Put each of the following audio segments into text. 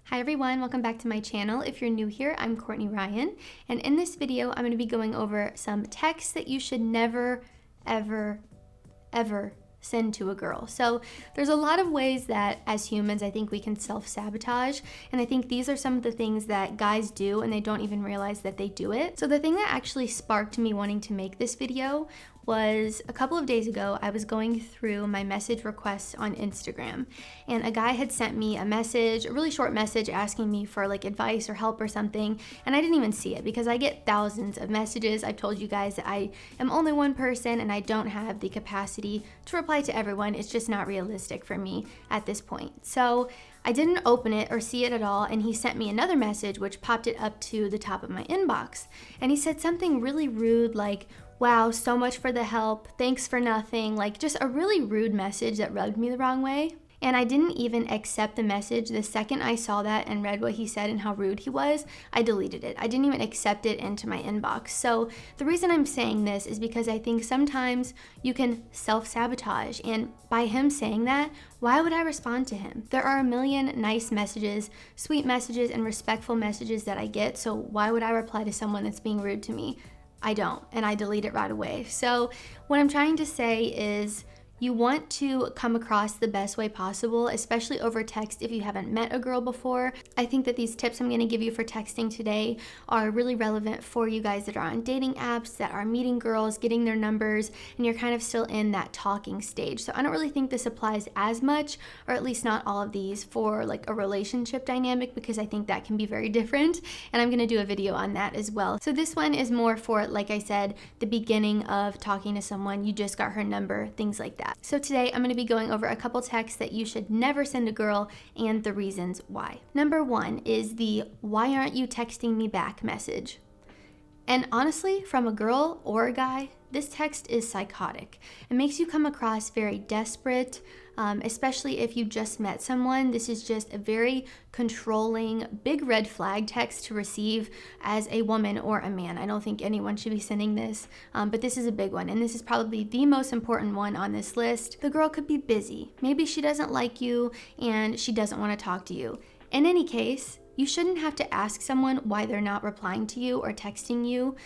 Hi everyone, welcome back to my channel. If you're new here, I'm Courtney Ryan, and in this video, I'm going to be going over some texts that you should never, ever send to a girl. So there's a lot of ways that as humans, I think we can self-sabotage, and I think these are some of the things that guys do and they don't even realize that they do it. So the thing that actually sparked me wanting to make this video was a couple of days ago. I was going through my message requests on Instagram, and a guy had sent me a message, a really short message asking me for like advice or help or something, and I didn't even see it because I get thousands of messages. I've told you guys that I am only one person and I don't have the capacity to reply to everyone. It's just not realistic for me at this point. So I didn't open it or see it at all, and he sent me another message which popped it up to the top of my inbox, and he said something really rude like, "Wow, so much for the help, thanks for nothing," like just a really rude message that rubbed me the wrong way. And I didn't even accept the message. The second I saw that and read what he said and how rude he was, I deleted it. I didn't even accept it into my inbox. So the reason I'm saying this is because I think sometimes you can self-sabotage, and by him saying that, why would I respond to him? There are a million nice messages, sweet messages, and respectful messages that I get, so why would I reply to someone that's being rude to me? I don't, and I delete it right away. So what I'm trying to say is you want to come across the best way possible, especially over text if you haven't met a girl before. I think that these tips I'm going to give you for texting today are really relevant for you guys that are on dating apps, that are meeting girls, getting their numbers, and you're kind of still in that talking stage. So I don't really think this applies as much, or at least not all of these, for like a relationship dynamic, because I think that can be very different, and I'm going to do a video on that as well. So this one is more for, like I said, the beginning of talking to someone. You just got her number, things like that. So today I'm going to be going over a couple texts that you should never send a girl and the reasons why. Number one is the "why aren't you texting me back" message. And honestly, from a girl or a guy, this text is psychotic. It makes you come across very desperate, especially if you just met someone. This is just a very controlling, big red flag text to receive as a woman or a man. I don't think anyone should be sending this, but this is a big one, and this is probably the most important one on this list. The girl could be busy. Maybe she doesn't like you and she doesn't want to talk to you. In any case, you shouldn't have to ask someone why they're not replying to you or texting you.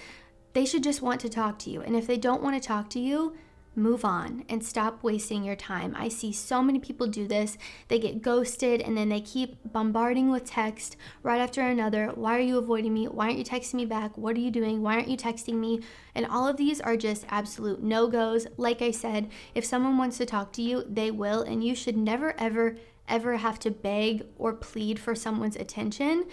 They should just want to talk to you. And if they don't want to talk to you, move on and stop wasting your time. I see so many people do this. They get ghosted and then they keep bombarding with text right after another. Why are you avoiding me? Why aren't you texting me back? What are you doing? Why aren't you texting me? And all of these are just absolute no-goes. Like I said, if someone wants to talk to you, they will, and you should never, ever have to beg or plead for someone's attention.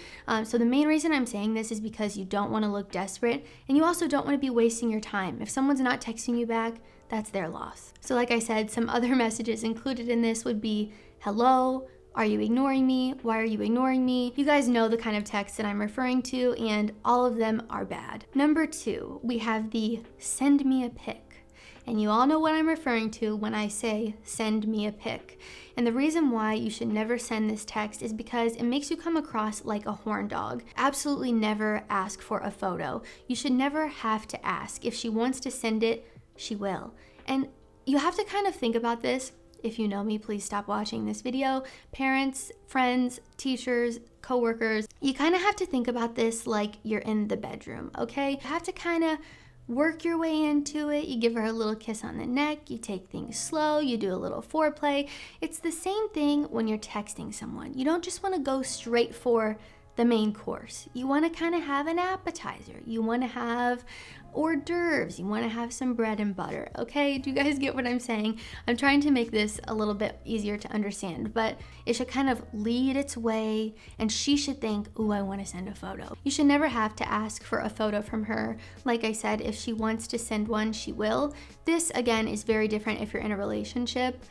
So the main reason I'm saying this is because you don't want to look desperate, and you also don't want to be wasting your time. If someone's not texting you back, that's their loss. So like I said, some other messages included in this would be, "Hello, are you ignoring me? Why are you ignoring me?" You guys know the kind of text that I'm referring to, and all of them are bad. Number two, we have the "send me a pic." And you all know what I'm referring to when I say "send me a pic." And the reason why you should never send this text is because it makes you come across like a horn dog. Absolutely never ask for a photo. You should never have to ask. If she wants to send it, she will. And you have to kind of think about this. If you know me, please stop watching this video. Parents, friends, teachers, coworkers, you kind of have to think about this like you're in the bedroom, okay? You have to kind of work your way into it. You give her a little kiss on the neck, you take things slow, you do a little foreplay. It's the same thing when you're texting someone. You don't just want to go straight for the main course. You want to kind of have an appetizer. You want to have hors d'oeuvres. You want to have some bread and butter, okay? Do you guys get what I'm saying? I'm trying to make this a little bit easier to understand, but it should kind of lead its way, and she should think, "Ooh, I want to send a photo." You should never have to ask for a photo from her. Like I said, if she wants to send one, she will. This, again, is very different if you're in a relationship.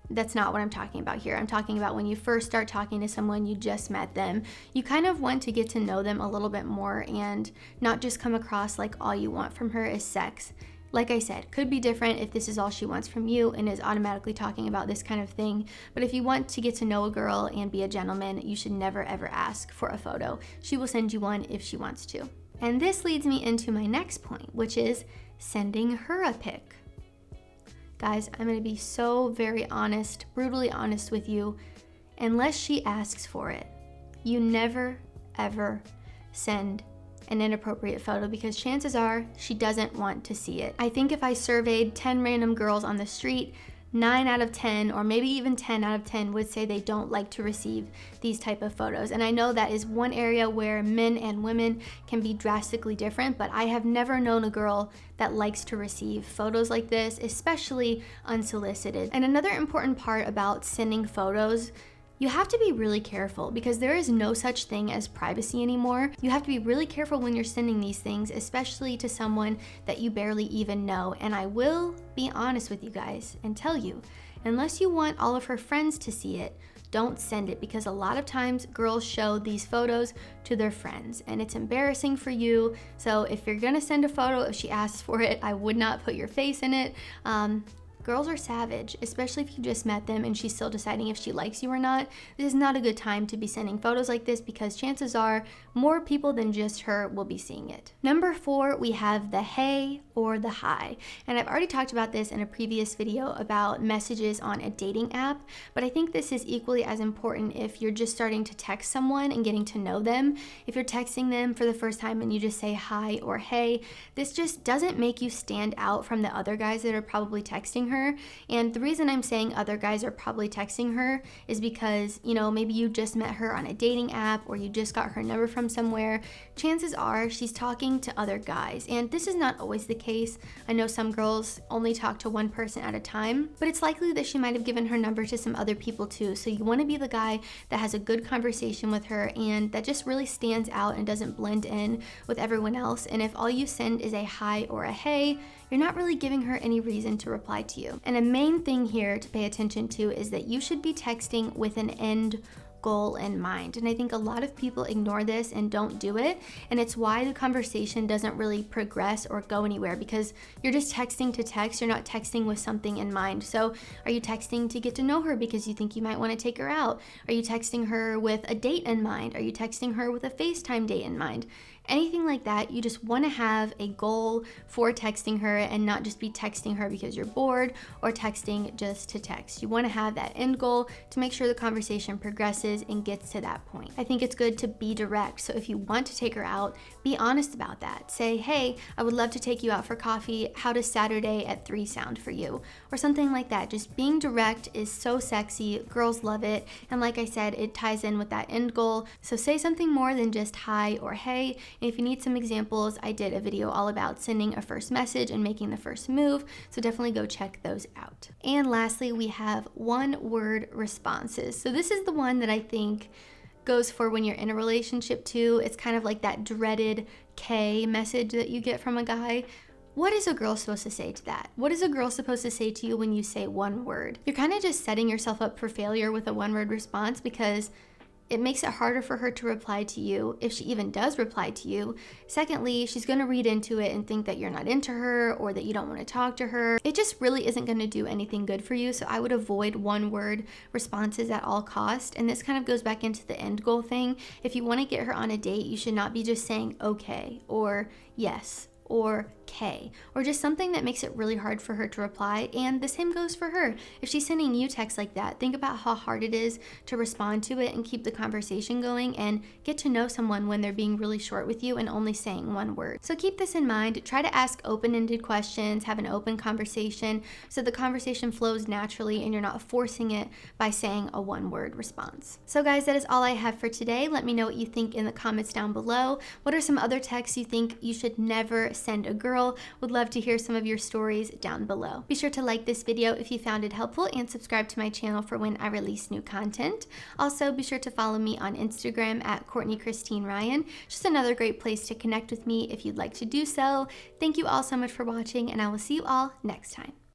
That's not what I'm talking about here. I'm talking about when you first start talking to someone, you just met them. You kind of want to get to know them a little bit more and not just come across like all you want from her is sex. Like I said, could be different if this is all she wants from you and is automatically talking about this kind of thing. But if you want to get to know a girl and be a gentleman, you should never ever ask for a photo. She will send you one if she wants to. And this leads me into my next point, which is sending her a pic. Guys, I'm going to be so very honest, brutally honest with you. Unless she asks for it, you never, ever send an inappropriate photo because chances are she doesn't want to see it. I think if I surveyed 10 random girls on the street, 9 out of 10 or maybe even 10 out of 10 would say they don't like to receive these type of photos. And I know that is one area where men and women can be drastically different, but I have never known a girl that likes to receive photos like this, especially unsolicited. And another important part about sending photos, you have to be really careful because there is no such thing as privacy anymore. You have to be really careful when you're sending these things, especially to someone that you barely even know. And I will be honest with you guys and tell you, unless you want all of her friends to see it, don't send it, because a lot of times girls show these photos to their friends and it's embarrassing for you. So if you're gonna send a photo, if she asks for it, I would not put your face in it. Girls are savage, especially if you just met them and she's still deciding if she likes you or not. This is not a good time to be sending photos like this because chances are more people than just her will be seeing it. Number 4, we have the hey or the hi. And I've already talked about this in a previous video about messages on a dating app, but I think this is equally as important if you're just starting to text someone and getting to know them. If you're texting them for the first time and you just say hi or hey, this just doesn't make you stand out from the other guys that are probably texting her. And the reason I'm saying other guys are probably texting her is because, you know, maybe you just met her on a dating app or you just got her number from somewhere. Chances are she's talking to other guys, and this is not always the case. I know some girls only talk to one person at a time, but it's likely that she might have given her number to some other people too. So you want to be the guy that has a good conversation with her and that just really stands out and doesn't blend in with everyone else. And if all you send is a hi or a hey, you're not really giving her any reason to reply to you. And a main thing here to pay attention to is that you should be texting with an end goal in mind. And I think a lot of people ignore this and don't do it. And it's why the conversation doesn't really progress or go anywhere, because you're just texting to text. You're not texting with something in mind. So are you texting to get to know her because you think you might want to take her out? Are you texting her with a date in mind? Are you texting her with a FaceTime date in mind? Anything like that, you just want to have a goal for texting her and not just be texting her because you're bored or texting just to text. You want to have that end goal to make sure the conversation progresses and gets to that point. I think it's good to be direct. So if you want to take her out, be honest about that. Say, hey, I would love to take you out for coffee. How does Saturday at 3 sound for you? Or something like that. Just being direct is so sexy. Girls love it. And like I said, it ties in with that end goal. So say something more than just hi or hey. And if you need some examples, I did a video all about sending a first message and making the first move, so definitely go check those out. And lastly, we have one-word responses. So this is the one that I think goes for when you're in a relationship too. It's kind of like that dreaded K message that you get from a guy. What is a girl supposed to say to that? What is a girl supposed to say to you when you say one word? You're kind of just setting yourself up for failure with a one-word response, because it makes it harder for her to reply to you, if she even does reply to you. Secondly, she's gonna read into it and think that you're not into her or that you don't wanna talk to her. It just really isn't gonna do anything good for you, so I would avoid one-word responses at all cost. And this kind of goes back into the end goal thing. If you wanna get her on a date, you should not be just saying okay or yes or K, or just something that makes it really hard for her to reply. And the same goes for her. If she's sending you text like that, think about how hard it is to respond to it and keep the conversation going and get to know someone when they're being really short with you and only saying one word. So keep this in mind. Try to ask open-ended questions, have an open conversation so the conversation flows naturally and you're not forcing it by saying a one-word response. So guys, that is all I have for today. Let me know what you think in the comments down below. What are some other texts you think you should never send a girl? Would love to hear some of your stories down below. Be sure to like this video if you found it helpful and subscribe to my channel for when I release new content. Also, be sure to follow me on Instagram at Courtney Christine Ryan. Just another great place to connect with me if you'd like to do so. Thank you all so much for watching, and I will see you all next time.